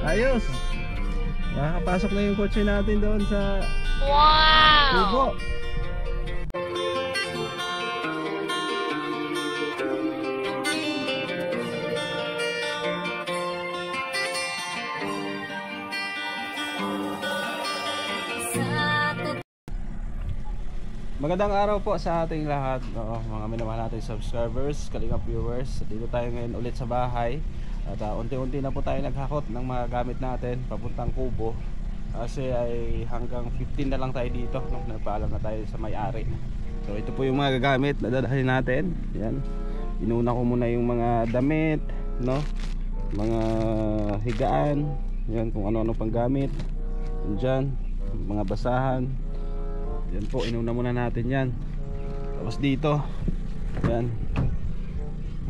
Ayos. Makakapasok na yung kotse natin doon sa Kubo. Magandang araw po sa ating lahat, mga minamahal nating subscribers, Kalingap viewers. Dito tayo ngayon ulit sa bahay. At unti-unti na po tayo naghakot ng mga gamit natin papuntang Kubo. Kasi ay hanggang 15 na lang tayo dito nung nagpaalam na tayo sa may-ari. So ito po yung mga gamit na dadalhin natin. Yan. Inuna ko muna yung mga damit, no? Mga higaan, yan, kung ano-ano pang gamit. Diyan, mga basahan. Yan po, inuna muna natin yan. Tapos dito, yan,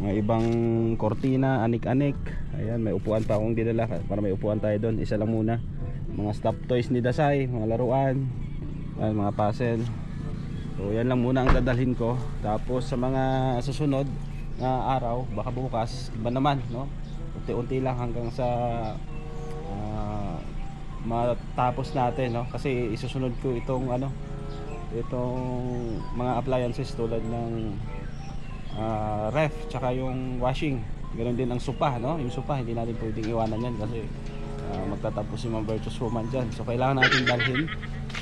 mga ibang kortina, anik-anik. Ayan, may upuan pa akong dinala para may upuan tayo doon. Isa lang muna. Mga stop toys ni Dasay, mga laruan, yan, mga puzzle. So yan lang muna ang dadalhin ko. Tapos sa mga susunod na araw, baka bukas, iba naman, no? Unti-unti lang hanggang sa matapos natin, no? Kasi isusunod ko itong itong mga appliances tulad ng ref tsaka yung washing. Ganoon din ang sopa, no? Yung sopa hindi natin pwedeng iwanan yan kasi magtatapos si Ma'am Virtuous Woman dyan. So kailangan natin dalhin,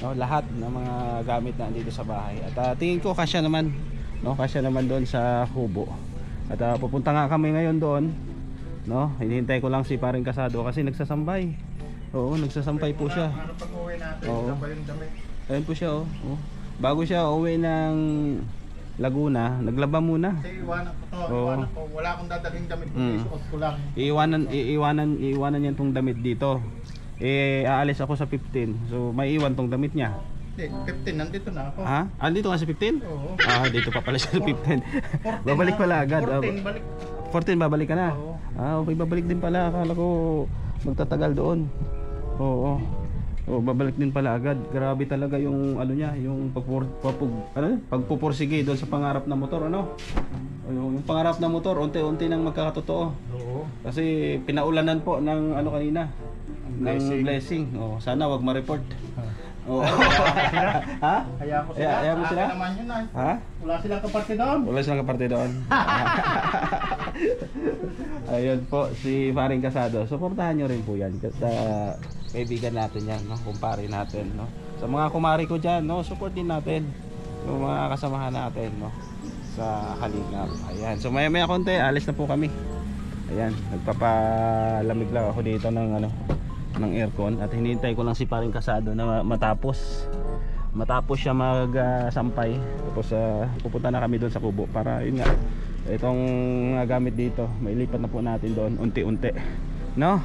no, lahat ng mga gamit na andito sa bahay. At tingin ko kasya naman, no? Kasya naman doon sa Kubo. At pupunta nga kami ngayon doon, no? Hinihintay ko lang si Paring Casado kasi nagsasambay. Oo, nagsasampay po siya. Pag-uwi natin, yung damit. Ayun po siya, oh. Bago siya uwi ng Laguna, naglaba muna. Kasi iwanan ko to, iwanan ko. Wala akong dadalhin damit ko, isuot ko lang. Iiwanan niya tong damit dito. Aalis ako sa 15. So may iwan tong damit niya. Hindi, 15 nandito na ako. Ha? Andito ka sa 15? Oo. Dito pa pala siya sa 15. Babalik pala agad. 14 balik. 14 babalik ka na? Oo. Okay, babalik din pala. Akala ko magtatagal doon. Oo. Babalik din pala agad. Grabe talaga yung niya, yung pagpupursige doon sa pangarap na motor, ano? Yung pangarap na motor, unti-unti nang magkakatotoo. Oo. Kasi pinaulanan po ng kanina, ng blessing. Sana wag ma-report. Oo. Ha? Kaya ko sila. Kaya mo sila? Naman yun, ay. Ha? Wala silang kaparte doon. Wala silang kaparte doon. Ayun po, si Paring Casado. Suportahan nyo rin po yan. Kasi kaibigan natin yan, no? Kumpare natin, no? Sa mga kumari ko dyan, no? Support din natin yung mga kasamahan natin, no? Sa Kalingap. Ayan. So maya-maya konti, alis na po kami. Ayan. Nagpapalamig lang ako dito ng ng aircon. At hinihintay ko lang si Paring Casado na matapos siya magsampay. Tapos pupunta na kami doon sa Kubo para yun nga, itong gamit dito mailipat na po natin doon unti-unti, no?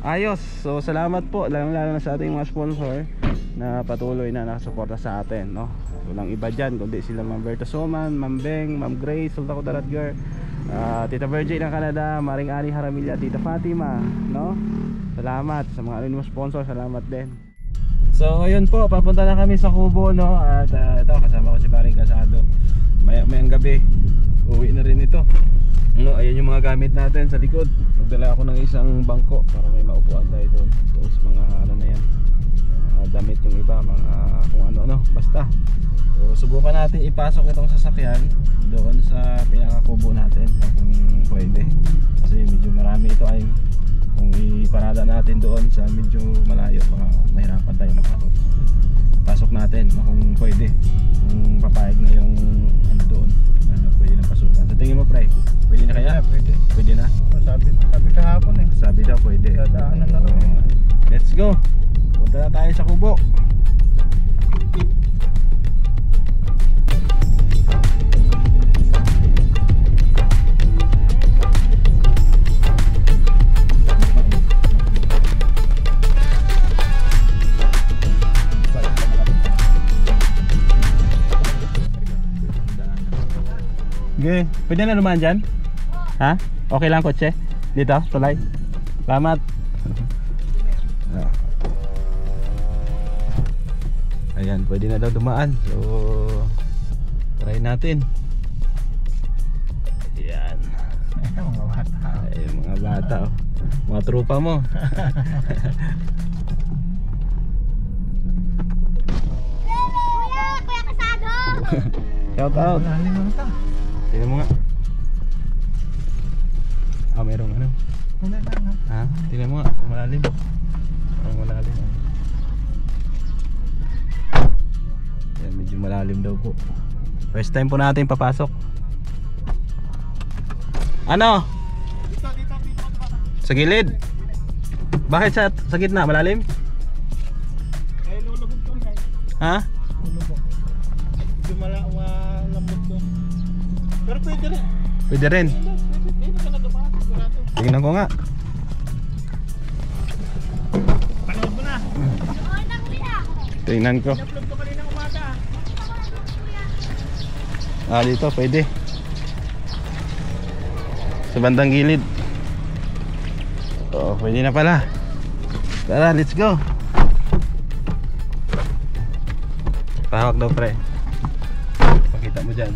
Ayos. So salamat po lalo na sa ating mga sponsor na patuloy na nakasuporta sa atin, no? Walang iba dyan kundi sila Ma'am Virtuous Woman, Ma'am Beng, Ma'am Grace, Sultan Kudaratger, Tita Virgin ng Canada, Maring Ani Haramilla, Tita Fatima, no? Salamat sa mga anonymous sponsor, salamat din. So ayun po, papunta na kami sa Kubo, no? At ito, kasama ko si Paring Casado. Mayang gabi, uwi na rin ito, no? Ayan yung mga gamit natin sa likod. Nagdala ako ng isang bangko para may maupuan tayo doon. Tapos mga na yan, damit yung iba, mga kung ano, basta. So subukan natin ipasok itong sasakyan doon sa pinaka-Kubo natin kung pwede. Kasi medyo marami ito, ay kung iparada natin doon sa medyo malayo, baka mahirapan tayo makakot. Pasok natin kung pwede, kung papayag na yung doon, pwede na pasukan. Sa tingin mo, pre, pwede na kaya? Pwede na? Sabi kahapon eh. Sabi daw pwede. Dadaanan na rin. Let's go. Punta na tayo sa Kubo. Okay, pwede na naman dyan? Ha? Okay lang kotse? Dito, tulay? Salamat. Ayan, pwede na daw dumaan. So, try natin. Ayan. Mga bata. Ay, mga bata, oh. Mga trupa mo. Kuya Kasado! Shout out. Malalim naman ta. Tingnan mo nga. Ah, merong ano. Wala lang ha. Ha? Tingnan mo nga. Malalim. Parang malalim. Yan, medyo malalim daw po. First time po natin papasok. Ano? Dito. Sa gilid? Bakit sa gitna? Malalim? Eh, lulubog ko nga. Ha? Lulubog. Medyo malambot ko. Pero pwede rin. Pwede rin. Pwede ka na dumaan. Sigurado. Tingnan ko nga. Panood mo na. Doon lang kuya! Tingnan ko. Upload ko kanina umaga. Ah, dito pwede. Sa bandang gilid. Oh, pwede na pala. Tara, let's go. Tawag daw pre. Pakita mo dyan.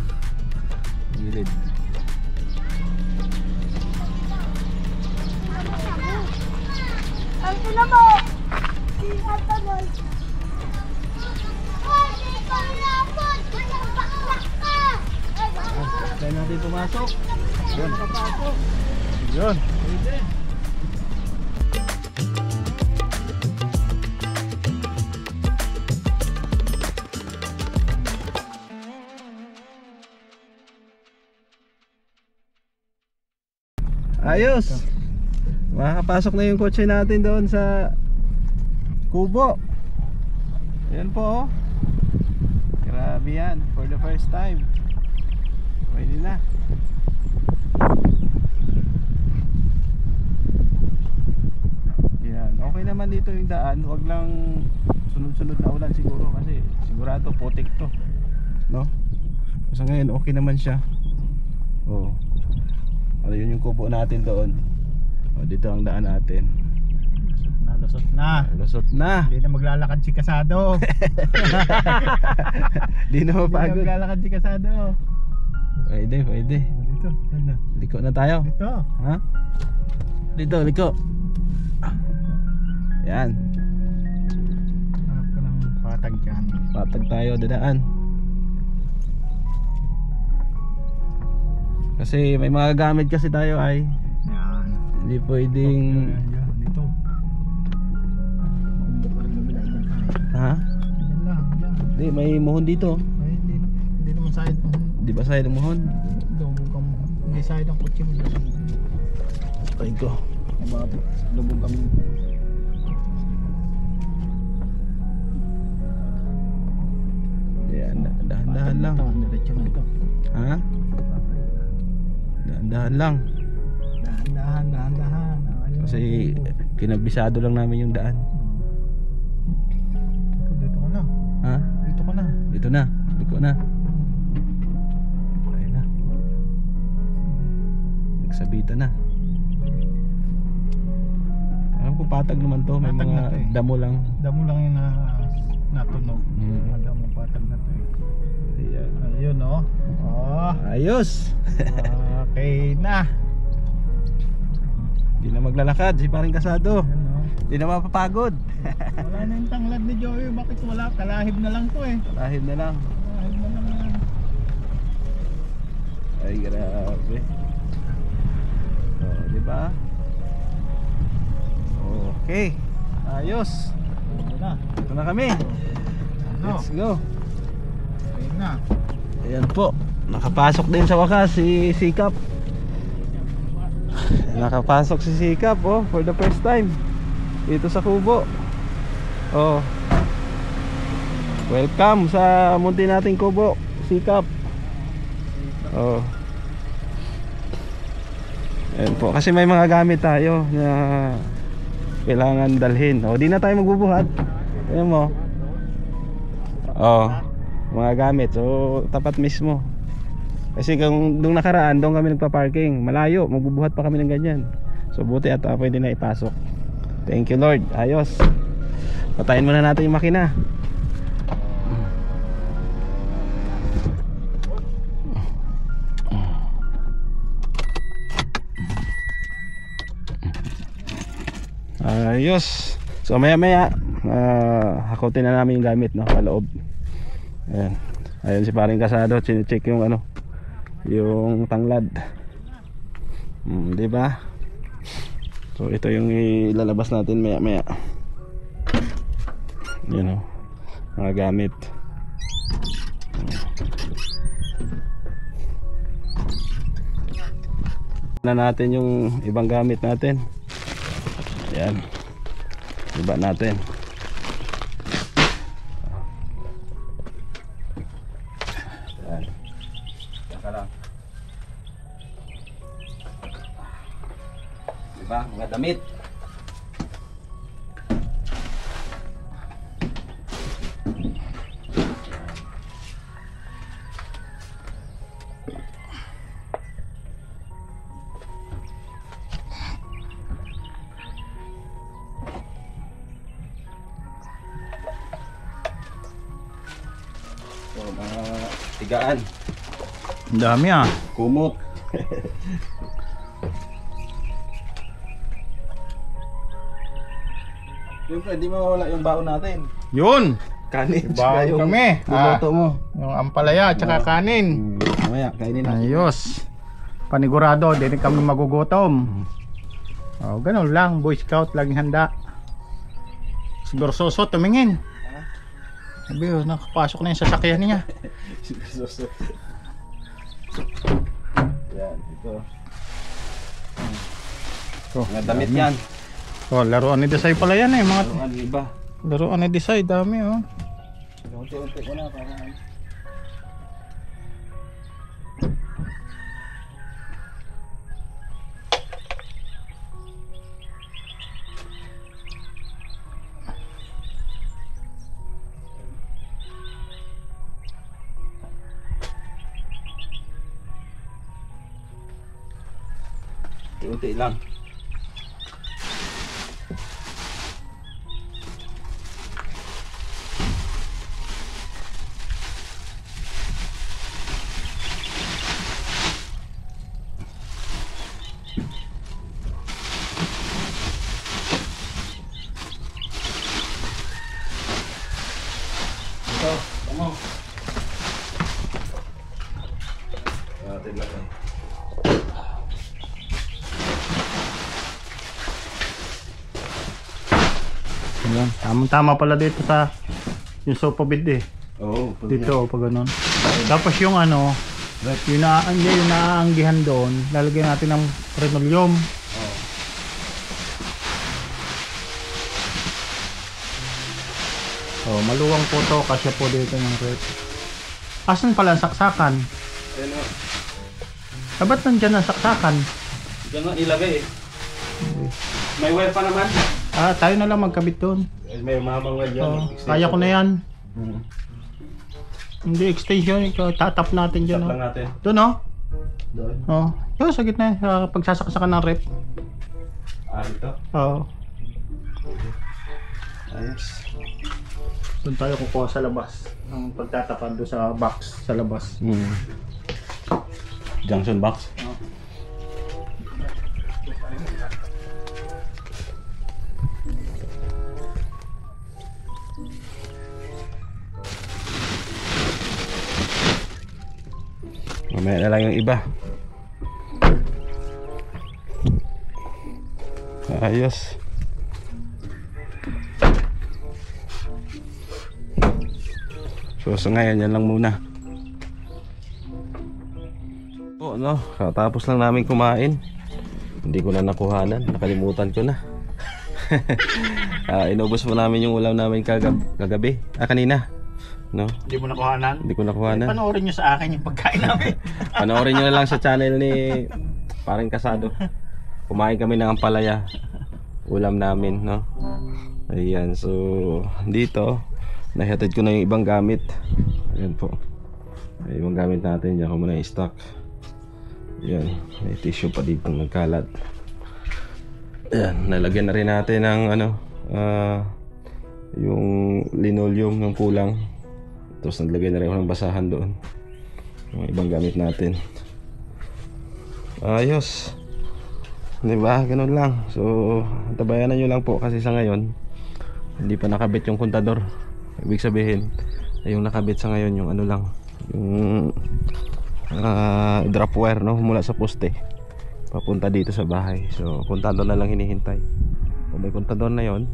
Gilid. Ang sila mo! Ang tagal! Ay, di ko lapot! Walang bakla ka! Kaya natin pumasok. Yun. Nakapasok. Yun. Pwede. Ayos. Makakapasok na yung kotse natin doon sa kubo. Ayan po oh. Grabe yan. For the first time. Pwede na. Yan. Okay naman dito yung daan. Huwag lang sunod-sunod na ulan siguro. Kasi sigurado putik to, no? Kasi ngayon okay naman siya. Oh. Ano yun yung kubo natin doon. O, dito ang daan natin. Lusot na. Lusot na. Hindi na maglalakad si Kasado. Di na Hindi na mapagod. maglalakad si Kasado. Pwede, pwede. Dito. Ano? Liko na tayo. Dito. Ha? Dito, liko. Yan. Hanap ko ng patag dyan. Patag tayo, dadaan. Kasi may mga gamit kasi tayo ay Yan. hindi pwedeng. Yan. Dito. Maumbok ka rin mabila. Ha? Yan lang. Yan. Hindi, may muhon dito. Ay, hindi naman side mo. Di ba sa'yo ng muhon? Lubog ka mo. Hindi side ang kutsi mo. Ay ko. Lubog kami. Yan, dahan-dahan lang. Diretso na ito. Ha? Dahan-dahan lang. Dahan-dahan. Kasi kinabisado lang namin yung daan. Dito ka na. Ha? Dito ka na. Dito na. Liko na. Ayun na. Nagsabita na. Alam ko patag naman to. May Patag mga na to eh. damo lang. Damo lang yung natunog. Mm. Damo patag na to eh. Ayan. Ayun oh. Oh. Ayos. Okay na. Di na maglalakad si paring Kasado. Ayun oh. Di na mapapagod. Wala na yung tanglad ni Joey. Bakit wala? Kalahib na lang to eh. Lahid na lang. Kalahib na lang yan. Ay grabe. Oh, di ba? Okay. Ayos. Ayun na. Ito na kami. Ano? Let's go. Ayun na. Ayan po. Nakapasok din sa wakas si Sikap. Nakapasok si Sikap oh, for the first time dito sa kubo. Oh. Welcome sa munti nating kubo, Sikap. Oh. Ayan po, kasi may mga gamit tayo na kailangan dalhin. Oh, di na tayo magbubuhat. Ayan mo. Oh, mga gamit. So, tapat mismo. Kasi kung doon nakaraan, doon kami nagpa-parking. Malayo, magbubuhat pa kami ng ganyan. So buti at pwede na ipasok. Thank you Lord. Ayos. Patayin muna natin yung makina. Ayos. So maya maya hakutin na namin yung gamit, no, paloob. Ayan. Ayun si paring kasado, chine-check yung ano, yung tanglad. Di ba? So ito yung ilalabas natin maya maya. Yan, mga gamit. Na natin yung ibang gamit natin. Ayan. Iba natin. Ayan. Saka lang. Diba? Mga damit. So, mga tigaan. Ang dami ah. Kumot. Siyempre, di mawawala yung baon natin. Yun! Kanin. Baon tsaka yung kami. Luluto mo. Yung ampalaya at saka kanin. Mamaya, kainin natin. Ayos. Panigurado, di rin kami magugutom. Oh, ganun lang. Boy Scout, laging handa. Siguro Soso, tumingin. Sabi yun, nakapasok na yung sasakyan niya. Yan, ito. Oh, Mga damit yan. oh, laruan ni Desai pala yan eh. Mga Ano iba? laruan ni Desai, dami oh. Unti-unti ko na para unti lang. Ito, ano? Tingnan ko. Ayan, tamang-tama pala dito sa yung sofa bed eh. Oo, Dito pag ganun. Tapos yung ano, yung naaanggihan doon, lalagyan natin ng linoleum. Oh, maluwang po to kasi po dito yung rep. Asan pala ang saksakan? Ano? Ba't nandyan ang saksakan? Diyan nga ilagay eh. May wire pa naman. Ah, tayo na lang magkabit doon. May mamang wire dyan. Oh, kaya ko na yan. Hmm. Hindi extension, tatap natin dyan. Tap Oh. lang natin. Doon oh. Doon. Oh, yun sa gitna, sa pagsasaksakan ng rep. Ito. Oh. Ayos. Doon tayo kukuha sa labas. Ang pagtatapan doon sa box sa labas. Junction box. Mamaya na lang yung iba. Ayos. So sa ngayon yan lang muna. Oo, no, katapos lang namin kumain. Hindi ko na nakuhanan, nakalimutan ko na. Inubos mo namin yung ulam namin kagabi, kanina. No? Hindi mo nakuhanan? Hindi ko nakuhanan. Panoorin nyo sa akin yung pagkain namin. Panoorin nyo na lang sa channel ni Paring Kasado. Kumain kami ng ampalaya. Ulam namin, no? Ayan, so dito nahihatid ko na yung ibang gamit. Ayan po. Ay, ibang gamit natin, diyan ko muna i-stock. Ayan, may tissue pa dito nagkalat. Ayan, nalagyan na rin natin ng ano, yung linoleum ng kulang. Tapos naglagay na rin ako ng basahan doon. Yung ibang gamit natin. Ayos. Di ba? Ganun lang. So, tabayanan nyo lang po kasi sa ngayon hindi pa nakabit yung kontador. Ibig sabihin, yung nakabit sa ngayon yung ano lang, yung drop wire, no, mula sa poste papunta dito sa bahay. So, kontador na lang hinihintay. Kung may kontador na yon,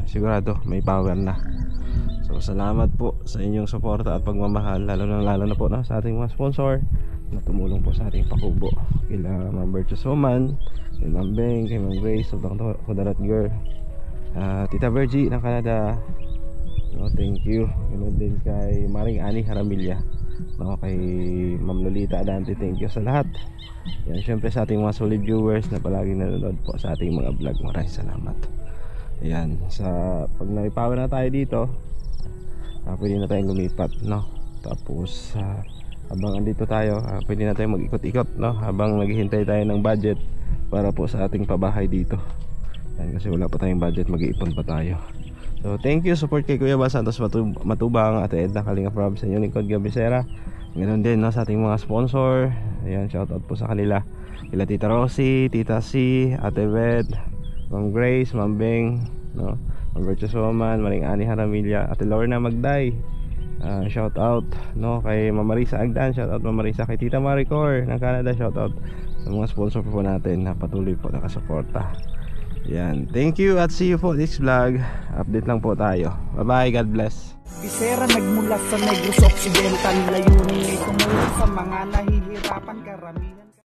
sigurado may power na. So, salamat po sa inyong suporta at pagmamahal, lalo na po sa ating mga sponsor na tumulong po sa ating pakubo. Kila Ma'am Bertus Oman, kay Ma'am Beng, kay Ma'am Grace of Dr. Kudarat Girl, Tita Virgie ng Canada, no, thank you. Ganoon din kay Maring Ani Haramilya, no, kay Ma'am Lolita Adante, thank you sa lahat. Yan, syempre sa ating mga solid viewers na palaging nanonood po sa ating mga vlog, maraming salamat. Ayan, sa pag naipower na tayo dito, pwede na tayong lumipat, no. Tapos habang andito tayo, pwede na tayong mag-ikot-ikot, no, habang naghihintay tayo ng budget para po sa ating pabahay dito. Yan, kasi wala pa tayong budget, mag-iipon pa tayo. So thank you, support kay Kuya Bal Santos Matubang, Ate Edna Kalinga Prob, sa inyong lingkod Gabisera. Ganoon din, no, sa ating mga sponsor. Ayan, shoutout po sa kanila. Kila Tita Rosie, Tita C, Ate Ved, Ma'am Grace, Ma'am Beng, no, Ma'am Virtuous Woman, Maring Ani Haramilya, Ate Lorna Magday. Shoutout, no, kay Ma'am Marisa Agdan, shoutout Ma'am Marisa, kay Tita Maricor ng Canada, shoutout sa mga sponsor po natin na patuloy po nakasuporta. Yan, thank you at see you po next vlog. Update lang po tayo. Bye bye, God bless. Bisera nagmula sa Negros Occidental, layunin ay tumulong sa mga nahihirapan karamihan.